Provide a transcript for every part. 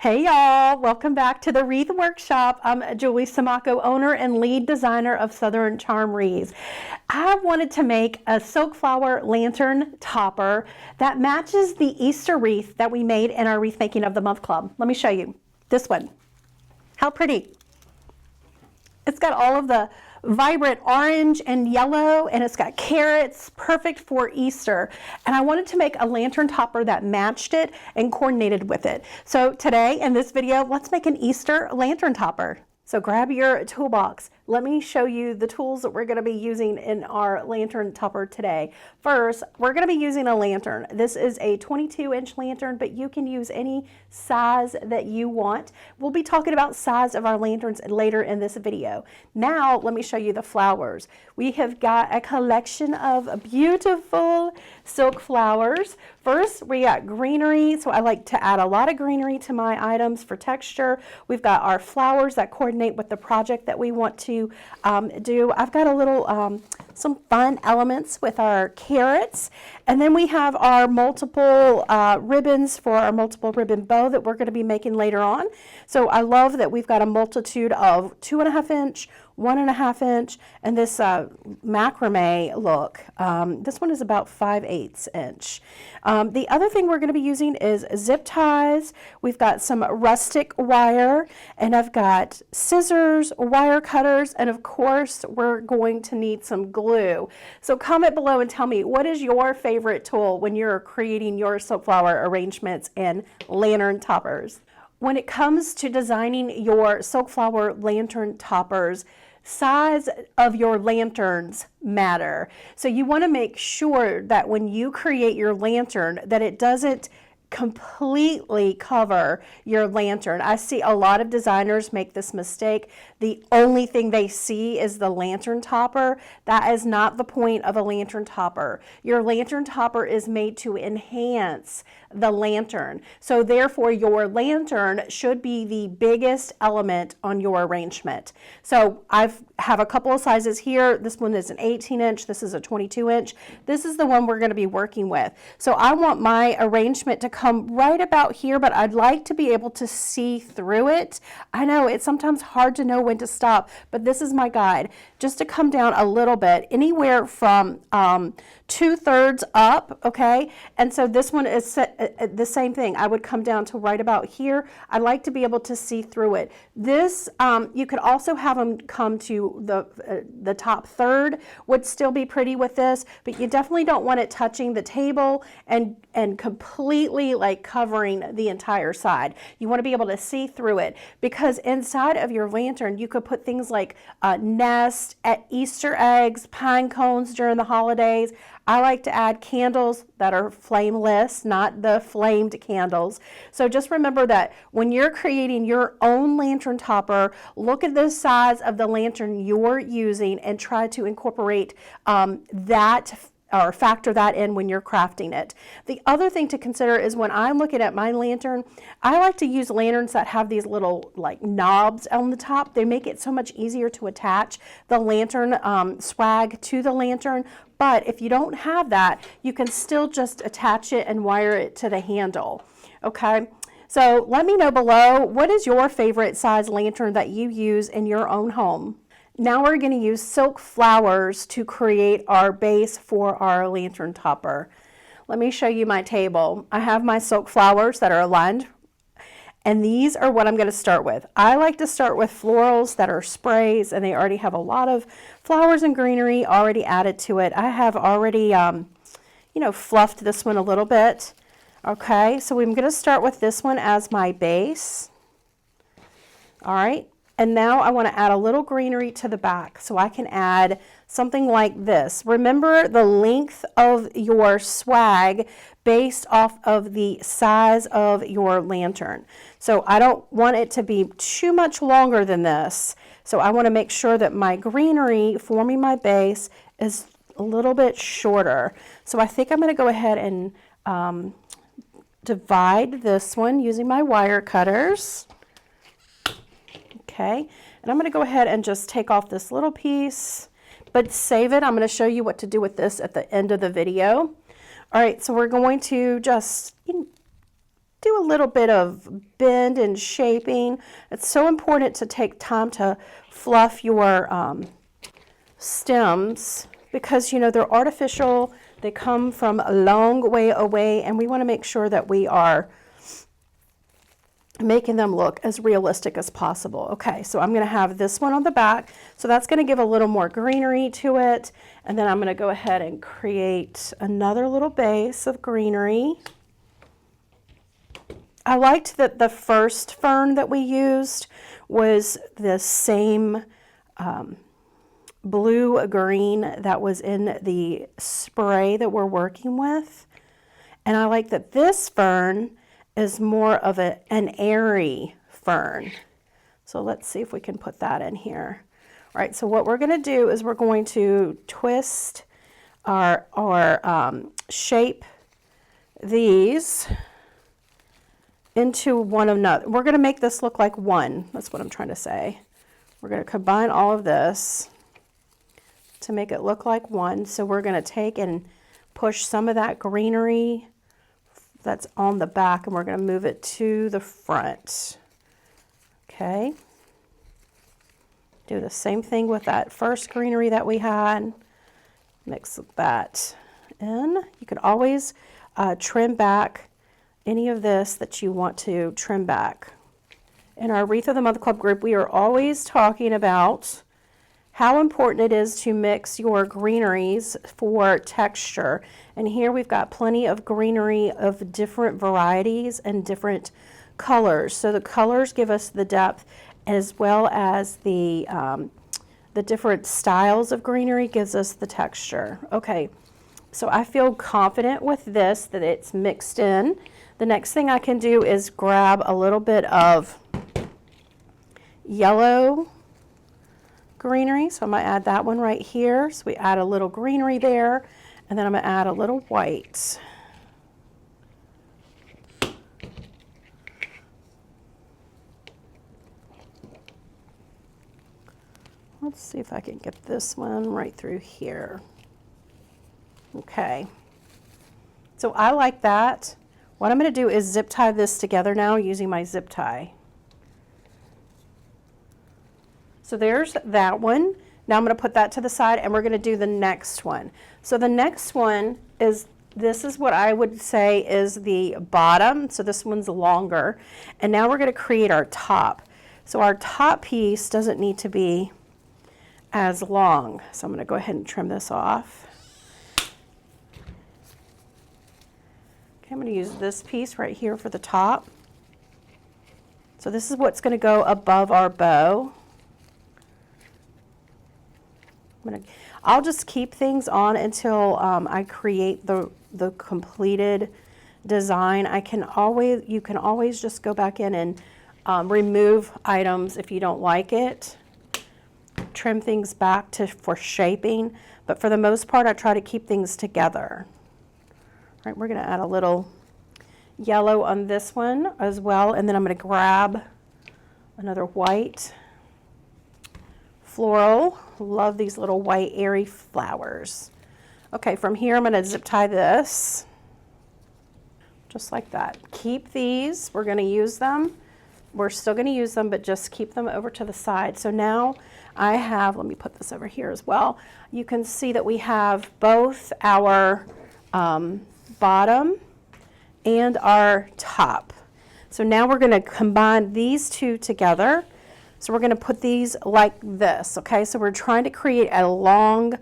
Hey y'all, welcome back to the Wreath Workshop. I'm Julie Samaco, owner and lead designer of Southern Charm Wreaths. I wanted to make a silk flower lantern topper that matches the Easter wreath that we made in our Wreath Making of the Month Club. Let me show you this one. How pretty. It's got all of the vibrant orange and yellow, and it's got carrots, perfect for Easter. And I wanted to make a lantern topper that matched it and coordinated with it. So today in this video, let's make an Easter lantern topper. So grab your toolbox. Let me show you the tools that we're going to be using in our lantern topper today. First, we're going to be using a lantern. This is a 22-inch lantern, but you can use any size that you want. We'll be talking about size of our lanterns later in this video. Now, let me show you the flowers. We have got a collection of beautiful silk flowers. First, we got greenery, so I like to add a lot of greenery to my items for texture. We've got our flowers that coordinate with the project that we want to do. I've got a little, some fun elements with our carrots, and then we have our multiple ribbons for our multiple ribbon bow that we're going to be making later on. So I love that we've got a multitude of 2.5 inch, 1.5 inch, and this macrame look. This one is about 5/8 inch. The other thing we're going to be using is zip ties. We've got some rustic wire, and I've got scissors, wire cutters, and of course we're going to need some glue. So comment below and tell me, what is your favorite tool when you're creating your silk flower arrangements and lantern toppers? When it comes to designing your silk flower lantern toppers, size of your lanterns matter. So you want to make sure that when you create your lantern that it doesn't completely cover your lantern. I see a lot of designers make this mistake. The only thing they see is the lantern topper. That is not the point of a lantern topper. Your lantern topper is made to enhance the lantern. So therefore your lantern should be the biggest element on your arrangement. So I have a couple of sizes here. This one is an 18 inch. This is a 22 inch. This is the one we're going to be working with. So I want my arrangement to come right about here, but I'd like to be able to see through it. I know it's sometimes hard to know when to stop, but this is my guide. Just to come down a little bit, anywhere from 2/3 up, okay? And so this one is the same thing. I would come down to right about here. I like to be able to see through it. This, you could also have them come to the top third, would still be pretty with this, but you definitely don't want it touching the table and completely like covering the entire side. You want to be able to see through it, because inside of your lantern you could put things like nest, Easter eggs, pine cones during the holidays. I like to add candles that are flameless, not the flamed candles. So just remember that when you're creating your own lantern topper, look at the size of the lantern you're using and try to incorporate that or factor that in when you're crafting it. The other thing to consider is when I'm looking at my lantern, I like to use lanterns that have these little like knobs on the top. They make it so much easier to attach the lantern swag to the lantern. But if you don't have that, you can still just attach it and wire it to the handle, okay? So let me know below, what is your favorite size lantern that you use in your own home? Now we're going to use silk flowers to create our base for our lantern topper. Let me show you my table. I have my silk flowers that are aligned, and these are what I'm going to start with. I like to start with florals that are sprays, and they already have a lot of flowers and greenery already added to it. I have already, fluffed this one a little bit. Okay, so I'm going to start with this one as my base. All right. And now I want to add a little greenery to the back, so I can add something like this. Remember the length of your swag based off of the size of your lantern. So I don't want it to be too much longer than this. So I want to make sure that my greenery forming my base is a little bit shorter. So I think I'm going to go ahead and divide this one using my wire cutters. Okay, and I'm going to go ahead and just take off this little piece, but save it. I'm going to show you what to do with this at the end of the video. All right, so we're going to just do a little bit of bend and shaping. It's so important to take time to fluff your stems because, you know, they're artificial. They come from a long way away, and we want to make sure that we are making them look as realistic as possible. Okay, so I'm going to have this one on the back. So that's going to give a little more greenery to it. And then I'm going to go ahead and create another little base of greenery. I liked that the first fern that we used was the same blue-green that was in the spray that we're working with. And I like that this fern is more of an airy fern. So let's see if we can put that in here. All right, so what we're going to do is we're going to twist or shape these into one another. We're going to make this look like one. That's what I'm trying to say. We're going to combine all of this to make it look like one. So we're going to take and push some of that greenery that's on the back, and we're going to move it to the front. Okay. Do the same thing with that first greenery that we had. Mix that in. You could always trim back any of this that you want to trim back. In our Wreath of the Month Club group, we are always talking about how important it is to mix your greeneries for texture. And here we've got plenty of greenery of different varieties and different colors. So the colors give us the depth, as well as the different styles of greenery gives us the texture. Okay, so I feel confident with this, that it's mixed in. The next thing I can do is grab a little bit of yellow greenery. So I'm going to add that one right here. So we add a little greenery there, and then I'm going to add a little white. Let's see if I can get this one right through here. Okay. So I like that. What I'm going to do is zip tie this together now using my zip tie. So there's that one. Now I'm going to put that to the side, and we're going to do the next one. So the next one is, this is what I would say is the bottom. So this one's longer. And now we're going to create our top. So our top piece doesn't need to be as long. So I'm going to go ahead and trim this off. Okay, I'm going to use this piece right here for the top. So this is what's going to go above our bow. I'll just keep things on until I create the completed design. You can always just go back in and remove items if you don't like it. Trim things back for shaping, but for the most part I try to keep things together. All right, we're going to add a little yellow on this one as well, and then I'm going to grab another white floral. Love these little white airy flowers. Okay, from here I'm going to zip tie this just like that. Keep these, we're going to use them. We're still going to use them, but just keep them over to the side. So now I have, let me put this over here as well. You can see that we have both our bottom and our top. So now we're going to combine these two together. So we're going to put these like this, okay? So we're trying to create a long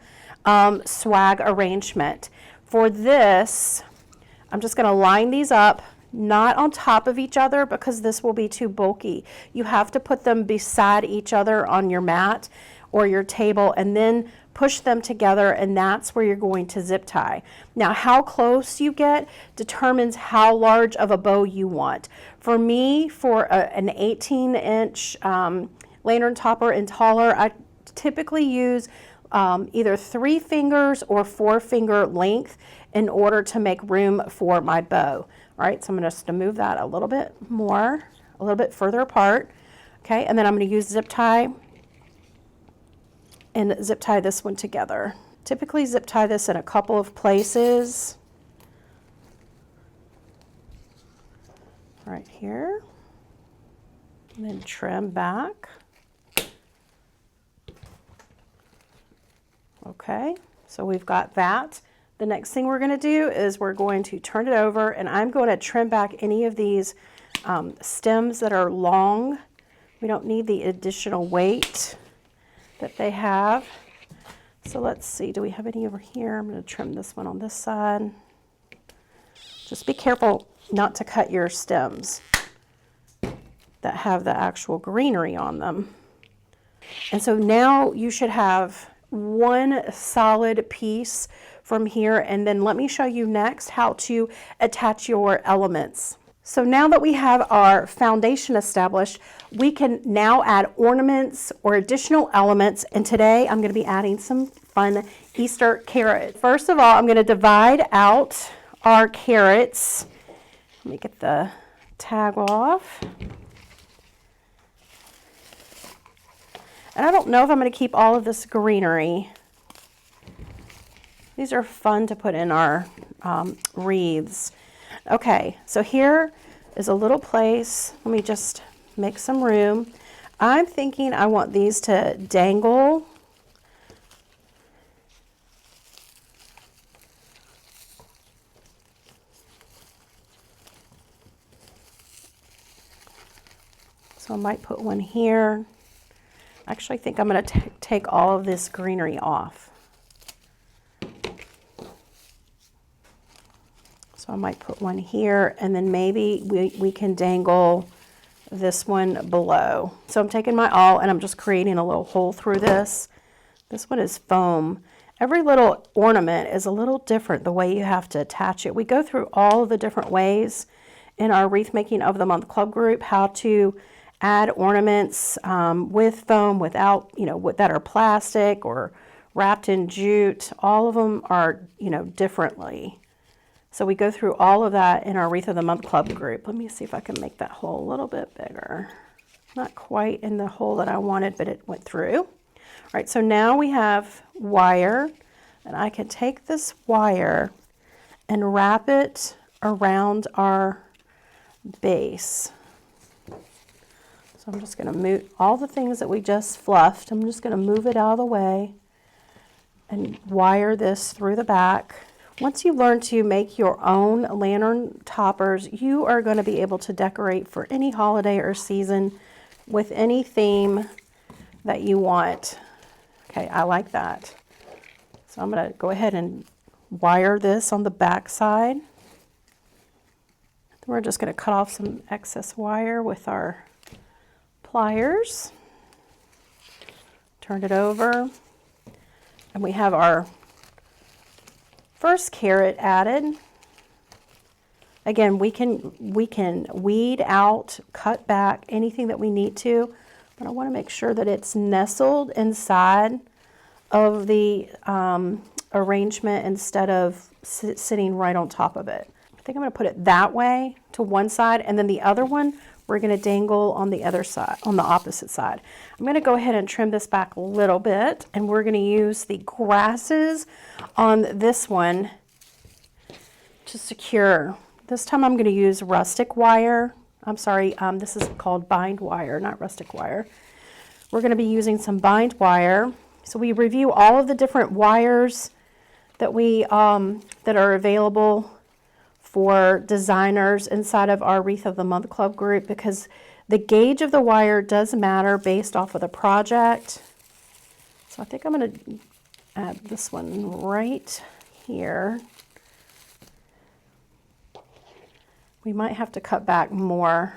swag arrangement. For this, I'm just going to line these up, not on top of each other because this will be too bulky. You have to put them beside each other on your mat or your table, and then push them together, and that's where you're going to zip tie. Now, how close you get determines how large of a bow you want. For me, for an 18-inch lantern topper and taller, I typically use either 3 fingers or 4-finger length in order to make room for my bow. All right, so I'm just going to move that a little bit more, a little bit further apart. Okay, and then I'm going to use zip tie and zip tie this one together. Typically zip tie this in a couple of places. right here. And then trim back. Okay, so we've got that. The next thing we're going to do is we're going to turn it over, and I'm going to trim back any of these stems that are long. We don't need the additional weight that they have. So let's see, do we have any over here? I'm going to trim this one on this side. Just be careful not to cut your stems that have the actual greenery on them. And so now you should have one solid piece from here, and then let me show you next how to attach your elements. So now that we have our foundation established, we can now add ornaments or additional elements, and today I'm going to be adding some fun Easter carrots. First of all, I'm going to divide out our carrots. Let me get the tag off. And I don't know if I'm going to keep all of this greenery. These are fun to put in our wreaths. Okay, so here is a little place. Let me just make some room. I'm thinking I want these to dangle. So I might put one here. Actually, I think I'm going to take all of this greenery off. So I might put one here, and then maybe we can dangle this one below. So I'm taking my awl and I'm just creating a little hole through this. This one is foam. Every little ornament is a little different the way you have to attach it. We go through all of the different ways in our Wreath Making of the Month Club group how to add ornaments with foam, without, that are plastic or wrapped in jute. All of them are, differently. So we go through all of that in our Wreath of the Month Club group. Let me see if I can make that hole a little bit bigger. Not quite in the hole that I wanted, but it went through. All right, so now we have wire, and I can take this wire and wrap it around our base. So I'm just going to move all the things that we just fluffed. I'm just going to move it out of the way and wire this through the back. Once you learn to make your own lantern toppers, you are going to be able to decorate for any holiday or season with any theme that you want. Okay, I like that. So I'm going to go ahead and wire this on the back side. We're just going to cut off some excess wire with our pliers. Turn it over, and we have our first carrot added. Again, we can weed out, cut back anything that we need to, but I want to make sure that it's nestled inside of the arrangement instead of sitting right on top of it. I think I'm going to put it that way to one side, and then the other one we're going to dangle on the other side, on the opposite side. I'm going to go ahead and trim this back a little bit, and we're going to use the grasses on this one to secure. This time I'm going to use rustic wire. I'm sorry, this is called bind wire, not rustic wire. We're going to be using some bind wire. So we review all of the different wires that that are available for designers inside of our Wreath of the Month Club group, because the gauge of the wire does matter based off of the project. So I think I'm going to add this one right here. We might have to cut back more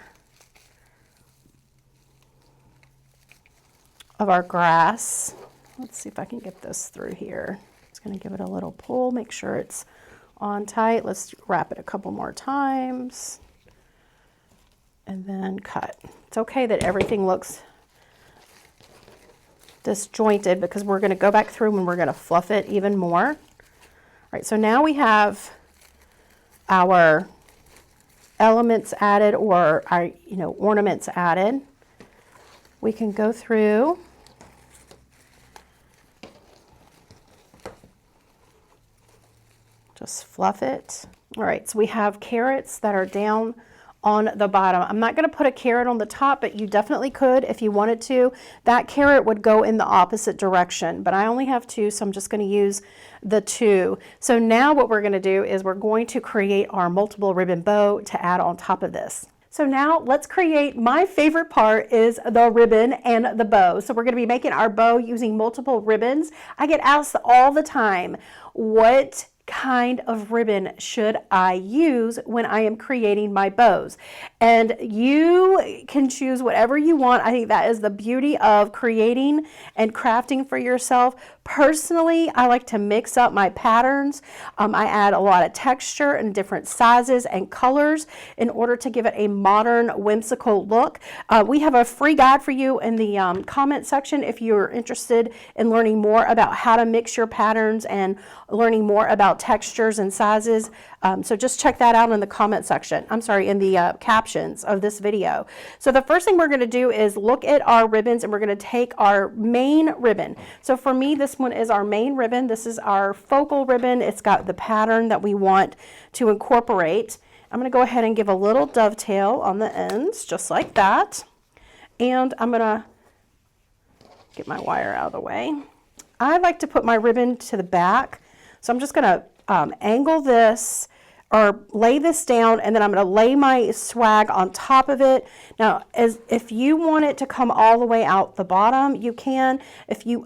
of our grass. Let's see if I can get this through here. It's going to give it a little pull, make sure it's on tight. Let's wrap it a couple more times and then cut. It's okay that everything looks disjointed because we're going to go back through and we're going to fluff it even more. All right, so now we have our elements added, or our ornaments added. We can go through just fluff it. All right, so we have carrots that are down on the bottom. I'm not going to put a carrot on the top, but you definitely could if you wanted to. That carrot would go in the opposite direction, but I only have two, so I'm just going to use the two. So now what we're going to do is we're going to create our multiple ribbon bow to add on top of this. So now let's create, my favorite part is the ribbon and the bow. So we're going to be making our bow using multiple ribbons. I get asked all the time, what kind of ribbon should I use when I am creating my bows? And you can choose whatever you want. I think that is the beauty of creating and crafting for yourself. Personally, I like to mix up my patterns. I add a lot of texture and different sizes and colors in order to give it a modern, whimsical look. We have a free guide for you in the comment section if you're interested in learning more about how to mix your patterns and learning more about textures and sizes. So just check that out in the comment section. I'm sorry, in the captions of this video. So the first thing we're going to do is look at our ribbons, and we're going to take our main ribbon. So for me, this one is our main ribbon. This is our focal ribbon. It's got the pattern that we want to incorporate. I'm going to go ahead and give a little dovetail on the ends, just like that. And I'm going to get my wire out of the way. I like to put my ribbon to the back. So I'm just going to angle this or lay this down, and then I'm going to lay my swag on top of it. Now, if you want it to come all the way out the bottom, you can.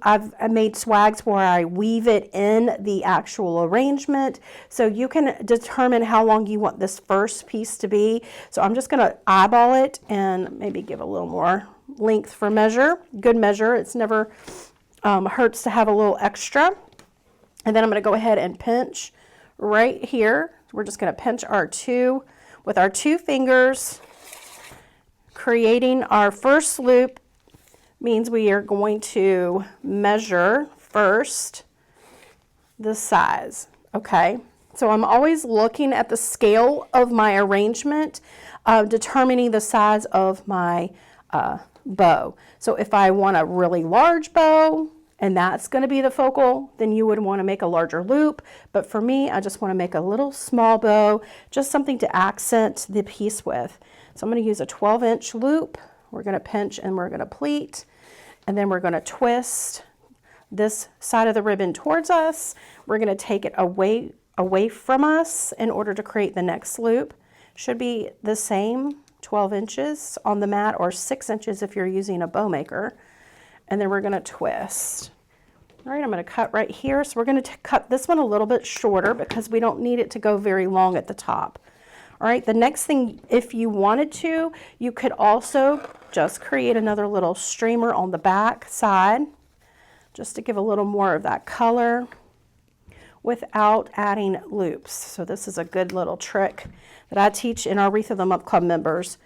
I've made swags where I weave it in the actual arrangement, so you can determine how long you want this first piece to be. So I'm just going to eyeball it and maybe give a little more length for measure. Good measure. It's never hurts to have a little extra. And then I'm going to go ahead and pinch right here. We're just going to pinch with our two fingers. Creating our first loop means we are going to measure first the size. Okay, so I'm always looking at the scale of my arrangement, determining the size of my bow. So if I want a really large bow, and that's going to be the focal, then you would want to make a larger loop. But for me, I just want to make a little small bow, just something to accent the piece with. So I'm going to use a 12-inch loop. We're going to pinch and we're going to pleat, and then we're going to twist this side of the ribbon towards us. We're going to take it away from us in order to create the next loop. Should be the same 12 inches on the mat, or 6 inches if you're using a bow maker. And then we're going to twist. All right, I'm going to cut right here. So we're going to cut this one a little bit shorter because we don't need it to go very long at the top. All right, the next thing, if you wanted to, you could also just create another little streamer on the back side, just to give a little more of that color without adding loops. So this is a good little trick that I teach in our Wreath of the Month Club members,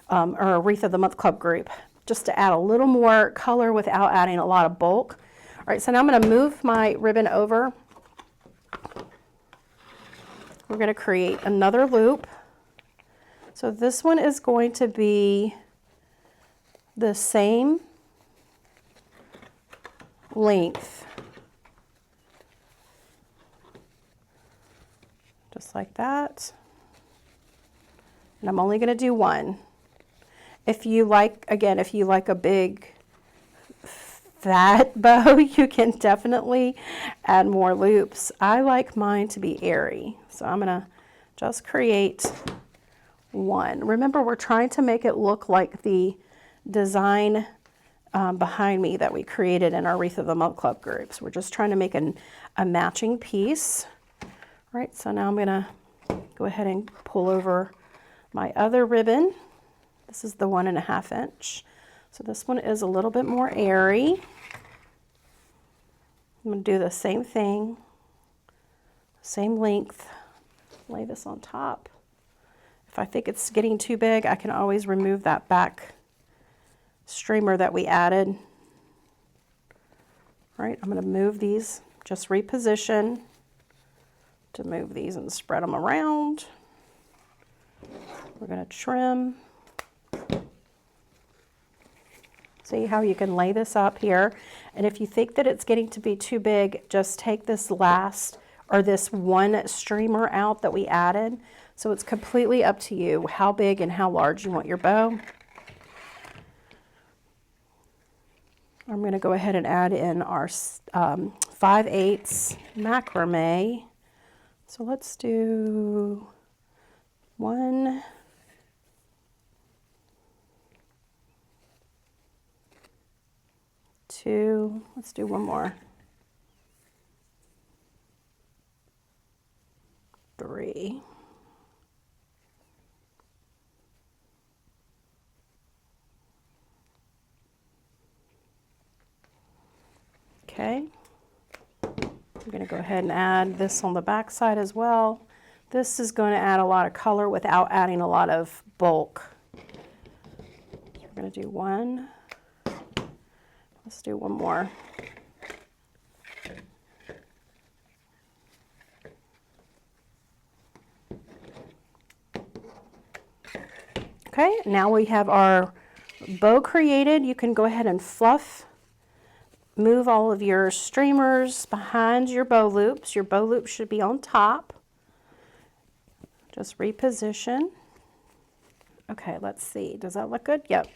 or a Wreath of the Month Club group, just to add a little more color without adding a lot of bulk. All right, so now I'm going to move my ribbon over. We're going to create another loop. So this one is going to be the same length, just like that. And I'm only going to do one. If you like, again, if you like a big fat bow, you can definitely add more loops. I like mine to be airy, so I'm going to just create one. Remember, we're trying to make it look like the design behind me that we created in our Wreath of the Month Club groups. We're just trying to make a matching piece. All right, so now I'm going to go ahead and pull over my other ribbon. This is the 1.5 inch. So this one is a little bit more airy. I'm going to do the same thing, same length, lay this on top. If I think it's getting too big, I can always remove that back streamer that we added. All right, I'm going to move these, just reposition to move these and spread them around. We're going to trim. See how you can lay this up here. And if you think that it's getting to be too big, just take this last, or this one streamer out that we added. So it's completely up to you how big and how large you want your bow. I'm going to go ahead and add in our 5/8 macrame. So let's do 1, 2, let's do one more, 3. Okay, I'm going to go ahead and add this on the back side as well. This is going to add a lot of color without adding a lot of bulk. We're going to do 1. Let's do one more. Okay, now we have our bow created. You can go ahead and fluff. Move all of your streamers behind your bow loops. Your bow loop should be on top. Just reposition. Okay, let's see. Does that look good? Yep.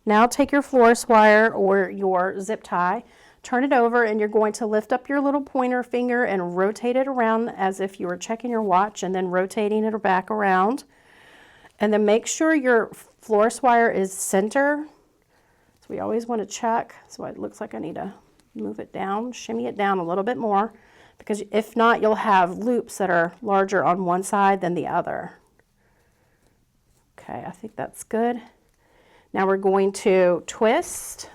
Now take your florist wire or your zip tie, turn it over, and you're going to lift up your little pointer finger and rotate it around as if you were checking your watch, and then rotating it back around. And then make sure your florist wire is center. So we always want to check. So it looks like I need to move it down, shimmy it down a little bit more, because if not, you'll have loops that are larger on one side than the other. Okay, I think that's good. Now we're going to twist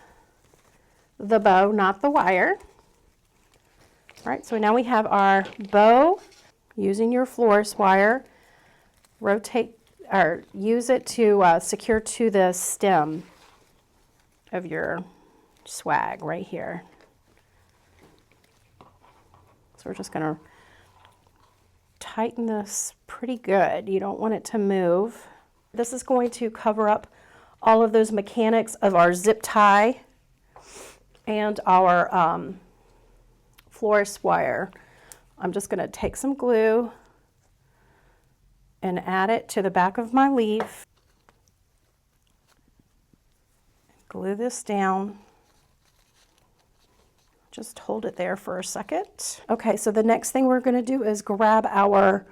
the bow, not the wire. All right, so now we have our bow. Using your florist wire, rotate or use it to secure to the stem of your swag right here. So we're just going to tighten this pretty good. You don't want it to move. This is going to cover up all of those mechanics of our zip tie and our florist wire. I'm just going to take some glue and add it to the back of my leaf. Glue this down. Just hold it there for a second. Okay, so the next thing we're going to do is grab our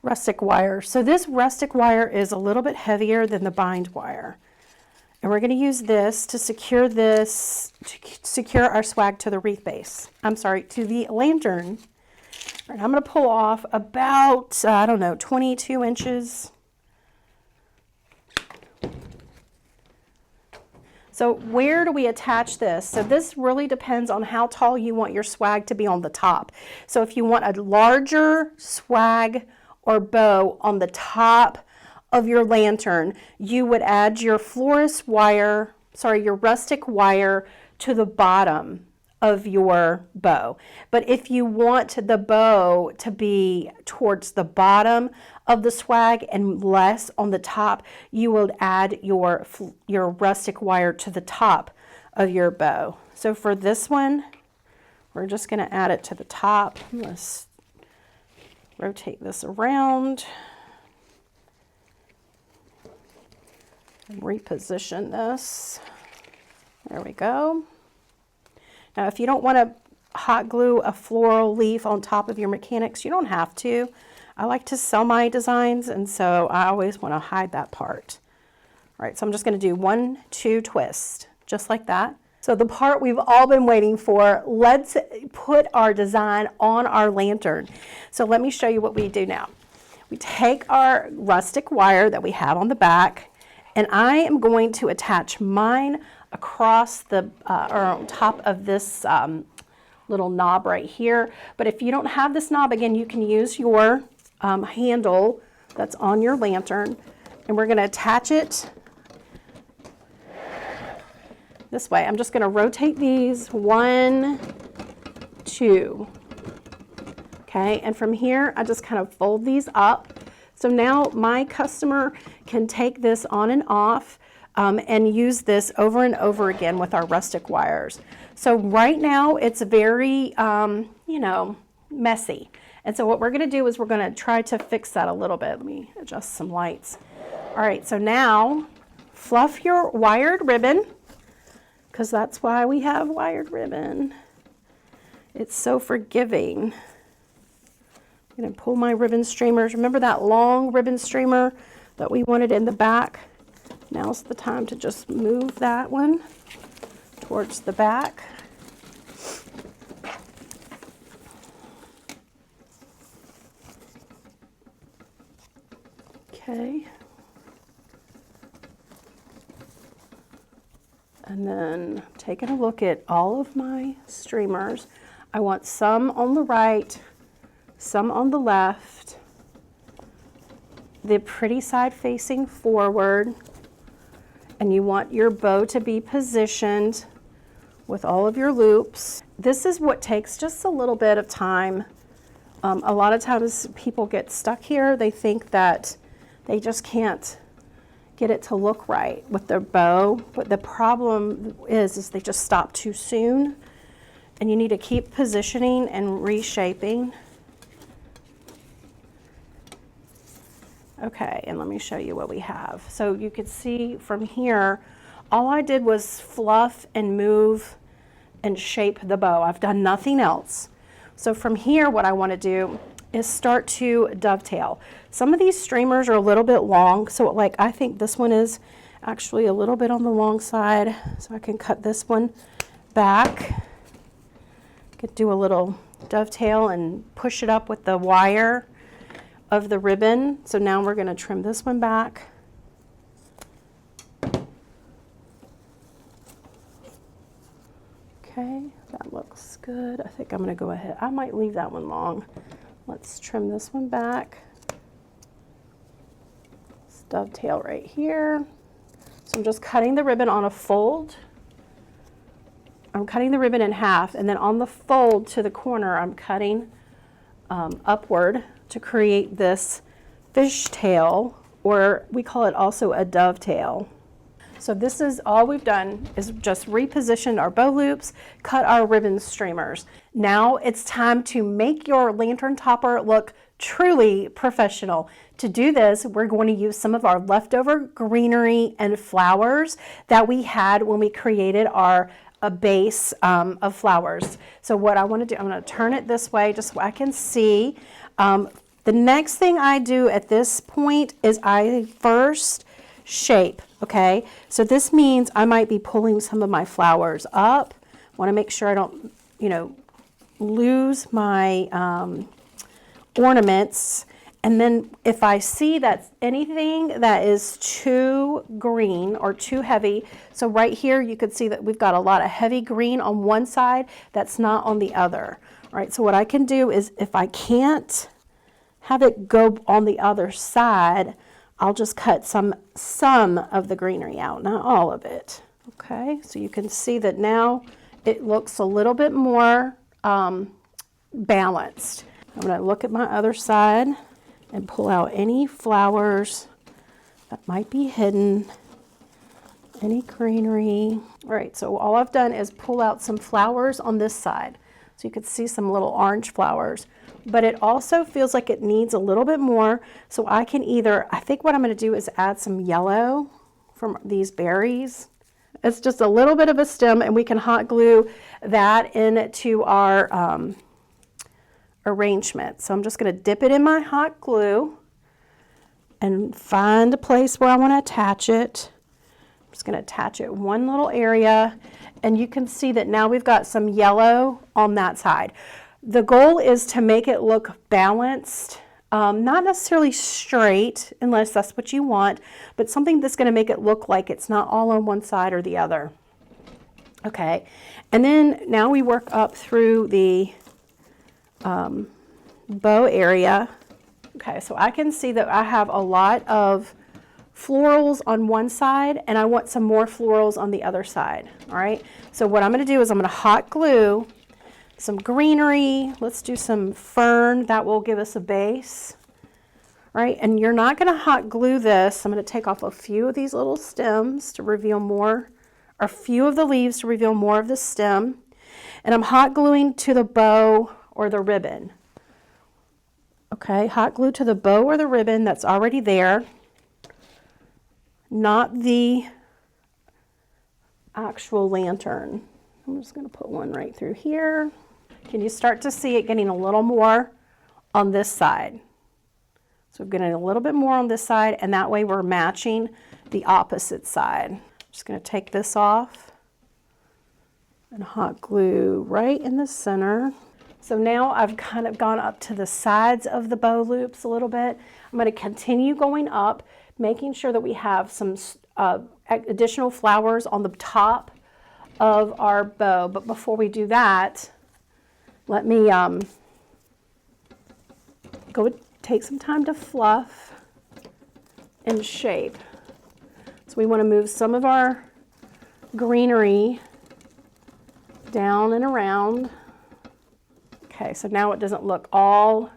rustic wire. So this rustic wire is a little bit heavier than the bind wire. And we're going to use this to secure our swag to the wreath base. I'm sorry, to the lantern. All right, I'm going to pull off about, I don't know, 22 inches. So where do we attach this? So this really depends on how tall you want your swag to be on the top. So if you want a larger swag or bow on the top of your lantern, you would add your florist wire, your rustic wire to the bottom of your bow. But if you want the bow to be towards the bottom of the swag and less on the top, you will add your rustic wire to the top of your bow. So for this one, we're just going to add it to the top. Let's rotate this around and reposition this. There we go. Now, if you don't want to hot glue a floral leaf on top of your mechanics, you don't have to. I like to sell my designs, and so I always want to hide that part. All right, so I'm just going to do 1, 2 twists, just like that. So the part we've all been waiting for, let's put our design on our lantern. So let me show you what we do now. We take our rustic wire that we have on the back, and I am going to attach mine across the or on top of this little knob right here. But if you don't have this knob, again, you can use your handle that's on your lantern, and we're going to attach it this way. I'm just going to rotate these 1, 2. Okay, and from here I just kind of fold these up. So now my customer can take this on and off and use this over and over again with our rustic wires. So right now it's very, messy. And so what we're gonna do is we're gonna try to fix that a little bit. Let me adjust some lights. All right, so now fluff your wired ribbon, because that's why we have wired ribbon. It's so forgiving. I'm gonna pull my ribbon streamers. Remember that long ribbon streamer that we wanted in the back? Now's the time to just move that one towards the back. Okay. And then taking a look at all of my streamers. I want some on the right, some on the left, the pretty side facing forward, and you want your bow to be positioned with all of your loops. This is what takes just a little bit of time. A lot of times people get stuck here. They think that they just can't get it to look right with their bow, but the problem is they just stop too soon, and you need to keep positioning and reshaping. Okay, and let me show you what we have. So you can see from here, all I did was fluff and move and shape the bow. I've done nothing else. So from here, what I want to do is start to dovetail. Some of these streamers are a little bit long, so like I think this one is actually a little bit on the long side, so I can cut this one back. Could do a little dovetail and push it up with the wire of the ribbon. So now we're going to trim this one back. Okay, that looks good. I think I'm going to go ahead. I might leave that one long. Let's trim this one back. Let's dovetail right here. So I'm just cutting the ribbon on a fold. I'm cutting the ribbon in half, and then on the fold to the corner, I'm cutting upward to create this fishtail, or we call it also a dovetail. So this is all we've done, is just repositioned our bow loops, cut our ribbon streamers. Now it's time to make your lantern topper look truly professional. To do this, we're going to use some of our leftover greenery and flowers that we had when we created our base of flowers. So what I want to do, I'm going to turn it this way just so I can see. The next thing I do at this point is I first shape, okay? So this means I might be pulling some of my flowers up. Want to make sure I don't, lose my ornaments. And then if I see that anything that is too green or too heavy, so right here you could see that we've got a lot of heavy green on one side that's not on the other. All right, so what I can do is if I can't have it go on the other side, I'll just cut some of the greenery out, not all of it. Okay, so you can see that now it looks a little bit more balanced. I'm going to look at my other side and pull out any flowers that might be hidden, any greenery. All right, so all I've done is pull out some flowers on this side. So you could see some little orange flowers, but it also feels like it needs a little bit more. So I can either, I think what I'm going to do is add some yellow from these berries. It's just a little bit of a stem, and we can hot glue that into our arrangement. So I'm just going to dip it in my hot glue and find a place where I want to attach it. I'm just going to attach it one little area, and you can see that now we've got some yellow on that side. The goal is to make it look balanced, not necessarily straight unless that's what you want, but something that's going to make it look like it's not all on one side or the other. Okay, and then now we work up through the bow area. Okay, so I can see that I have a lot of florals on one side, and I want some more florals on the other side. All right, so what I'm going to do is I'm going to hot glue some greenery. Let's do some fern. That will give us a base. All right, and you're not going to hot glue this. I'm going to take off a few of these little stems to reveal more, or a few of the leaves to reveal more of the stem. And I'm hot gluing to the bow or the ribbon. Okay, hot glue to the bow or the ribbon that's already there, not the actual lantern. I'm just going to put one right through here. Can you start to see it getting a little more on this side? So we're getting a little bit more on this side, and that way we're matching the opposite side. I'm just going to take this off and hot glue right in the center. So now I've kind of gone up to the sides of the bow loops a little bit. I'm going to continue going up, making sure that we have some additional flowers on the top of our bow. But before we do that, let me go take some time to fluff and shape. So we want to move some of our greenery down and around. Okay, so now it doesn't look all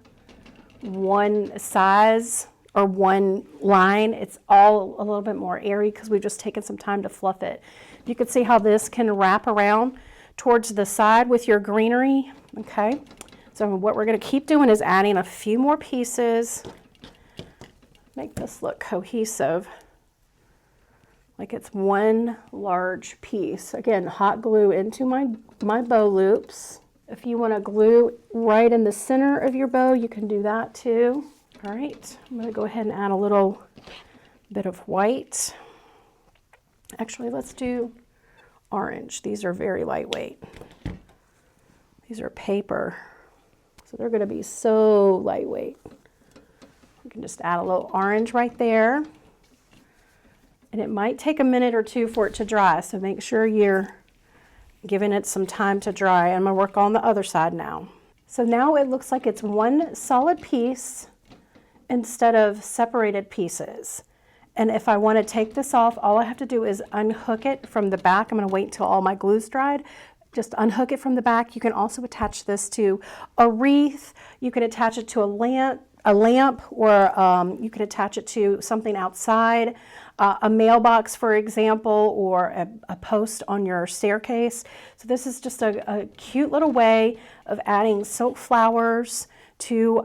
one size or one line. It's all a little bit more airy because we've just taken some time to fluff it. You can see how this can wrap around towards the side with your greenery. Okay, so what we're going to keep doing is adding a few more pieces. Make this look cohesive, like it's one large piece. Again, hot glue into my bow loops. If you want to glue right in the center of your bow, you can do that too. All right, I'm going to go ahead and add a little bit of white. Actually, let's do orange. These are very lightweight. These are paper, so they're going to be so lightweight. You can just add a little orange right there. And it might take a minute or two for it to dry, so make sure you're giving it some time to dry. I'm going to work on the other side now. So now it looks like it's one solid piece instead of separated pieces. And if I want to take this off, all I have to do is unhook it from the back. I'm going to wait until all my glue's dried. Just unhook it from the back. You can also attach this to a wreath. You can attach it to a lamp, or you could attach it to something outside, a mailbox, for example, or a post on your staircase. So this is just a cute little way of adding silk flowers to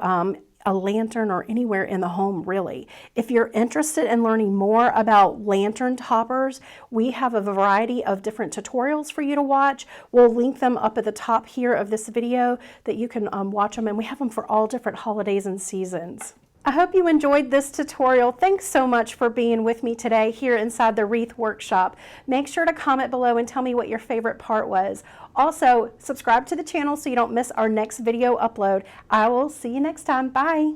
a lantern or anywhere in the home, really. If you're interested in learning more about lantern toppers, we have a variety of different tutorials for you to watch. We'll link them up at the top here of this video that you can watch them, and we have them for all different holidays and seasons. I hope you enjoyed this tutorial. Thanks so much for being with me today here inside the Wreath Workshop. Make sure to comment below and tell me what your favorite part was. Also, subscribe to the channel so you don't miss our next video upload. I will see you next time. Bye.